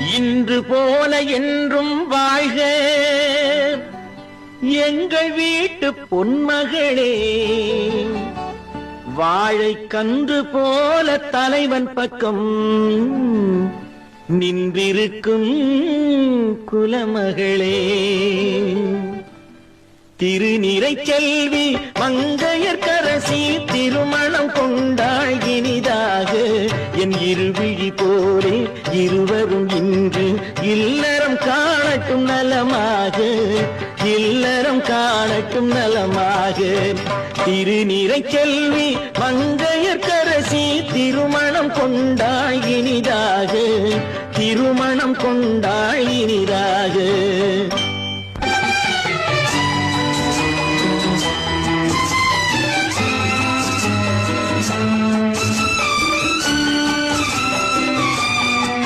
இன்று போல என்றும் வாழ்க எங்கள் வீட்டு பொன்மகளே. வாழை கன்று போல தலைவன் பக்கம் நின்றிருக்கும் குலமகளே. திருநிறை செல்வி மங்கையர்க்கரசி திருமணம் கொண்டாள் இனிதாக. என் இருவிழி போலே இருவரும் இன்று இல்லறம் காணட்டும் நலமாக, இல்லறம் காணட்டும் நலமாக. திருநிறை செல்வி மங்கையர்க்கரசி திருமணம் கொண்டாள் இனிதாக, திருமணம் கொண்டாள் இனிதாக.